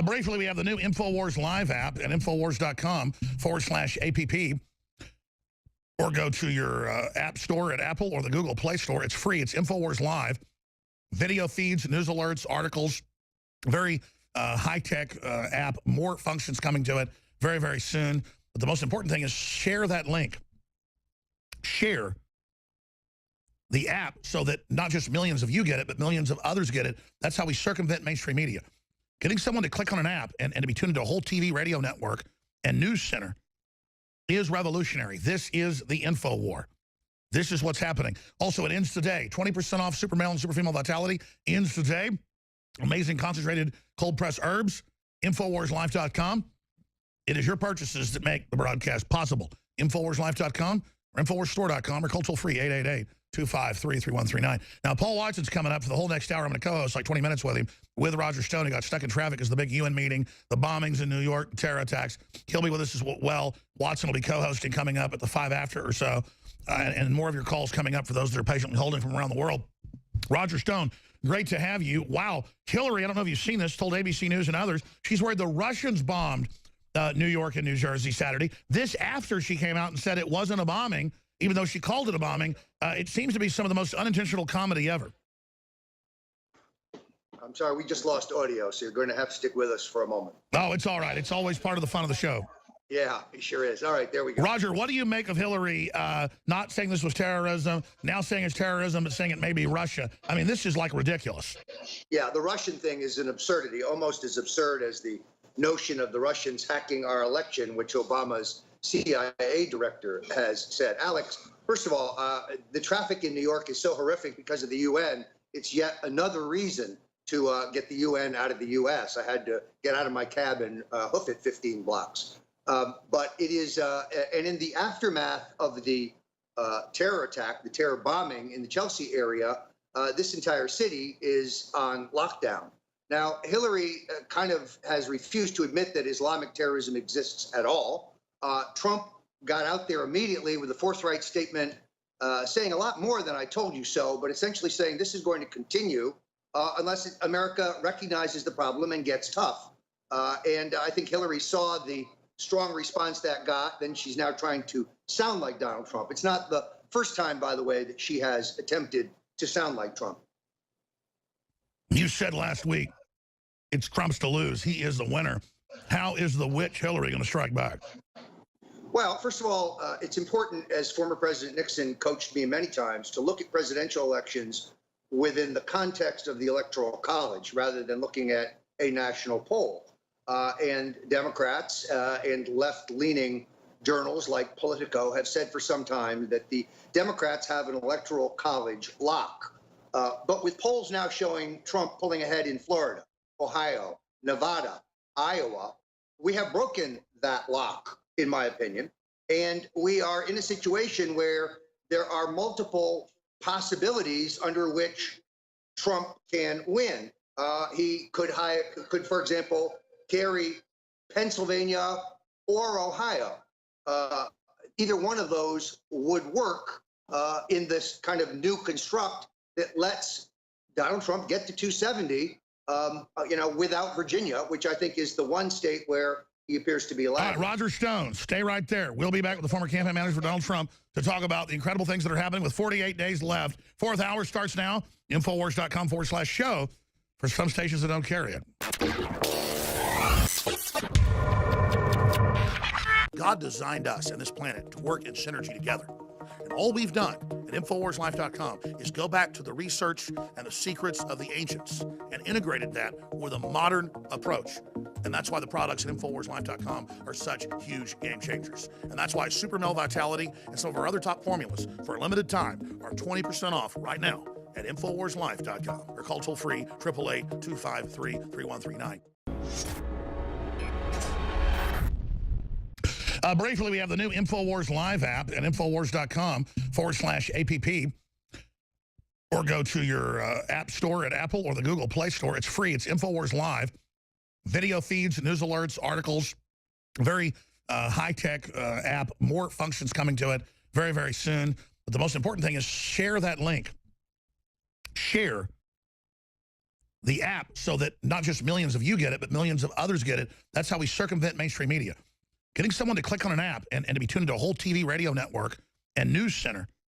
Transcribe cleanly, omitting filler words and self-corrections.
Briefly, we have the new InfoWars Live app at Infowars.com/app. Or go to your app store at Apple or the Google Play Store. It's free. It's InfoWars Live. Video feeds, news alerts, articles. Very high-tech app. More functions coming to it very, very soon. But the most important thing is share that link. Share the app so that not just millions of you get it, but millions of others get it. That's how we circumvent mainstream media. Getting someone to click on an app and to be tuned into a whole TV, radio network, and news center is revolutionary. This is the info war. This is what's happening. Also, it ends today. 20% off Super Male and Super Female Vitality ends today. Amazing concentrated cold press herbs. InfoWarsLife.com. It is your purchases that make the broadcast possible. InfoWarsLife.com or InfoWarsStore.com or call toll free 888-253-3139. Now, Paul Watson's coming up for the whole next hour. I'm going to co-host like 20 minutes with him, with Roger Stone. He got stuck in traffic because the big UN meeting, the bombings in New York, terror attacks. He'll be with us as well. Watson will be co-hosting coming up at the 5 after or so. And more of your calls coming up for those that are patiently holding from around the world. Roger Stone, great to have you. Wow. Hillary, I don't know if you've seen this, told ABC News and others, she's worried the Russians bombed New York and New Jersey Saturday. This after she came out and said it wasn't a bombing, even though she called it a bombing. It seems to be some of the most unintentional comedy ever. I'm sorry, we just lost audio, so you're going to have to stick with us for a moment. Oh, it's all right. It's always part of the fun of the show. Yeah, it sure is. All right, there we go. Roger, what do you make of Hillary not saying this was terrorism, now saying it's terrorism, but saying it may be Russia? I mean, this is like ridiculous. Yeah, the Russian thing is an absurdity, almost as absurd as the notion of the Russians hacking our election, which Obama's CIA director has said. Alex, first of all, the traffic in New York is so horrific because of the UN. It's yet another reason to get the UN out of the U.S. I had to get out of my cab and hoof it 15 blocks. But it is, and in the aftermath of the terror attack, the terror bombing in the Chelsea area, this entire city is on lockdown. Now, Hillary kind of has refused to admit that Islamic terrorism exists at all. Trump got out there immediately with a forthright statement saying a lot more than I told you so, but essentially saying this is going to continue unless America recognizes the problem and gets tough. And I think Hillary saw the strong response that got, then she's now trying to sound like Donald Trump. It's not the first time, by the way, that she has attempted to sound like Trump. You said last week, it's Trump's to lose. He is the winner. How is the witch Hillary going to strike back? Well, first of all, it's important, as former President Nixon coached me many times, to look at presidential elections within the context of the Electoral College rather than looking at a national poll. And Democrats and left-leaning journals like Politico have said for some time that the Democrats have an Electoral College lock. But with polls now showing Trump pulling ahead in Florida, Ohio, Nevada, Iowa, we have broken that lock, in my opinion. And we are in a situation where there are multiple possibilities under which Trump can win. He could, for example, carry Pennsylvania or Ohio. Either one of those would work in this kind of new construct that lets Donald Trump get to 270, without Virginia, which I think is the one state where he appears to be allowed. All right, Roger Stone, stay right there. We'll be back with the former campaign manager for Donald Trump to talk about the incredible things that are happening with 48 days left. Fourth hour starts now. Infowars.com/show for some stations that don't carry it. God designed us and this planet to work in synergy together. And all we've done at InfoWarsLife.com is go back to the research and the secrets of the ancients and integrated that with a modern approach. And that's why the products at InfoWarsLife.com are such huge game changers. And that's why Super Male Vitality and some of our other top formulas for a limited time are 20% off right now at InfoWarsLife.com or call toll free 888-253-3139. Briefly, we have the new InfoWars Live app at Infowars.com/app. Or go to your app store at Apple or the Google Play Store. It's free. It's InfoWars Live. Video feeds, news alerts, articles. Very high-tech app. More functions coming to it very, very soon. But the most important thing is share that link. Share the app so that not just millions of you get it, but millions of others get it. That's how we circumvent mainstream media. Getting someone to click on an app and to be tuned into a whole TV radio network and news center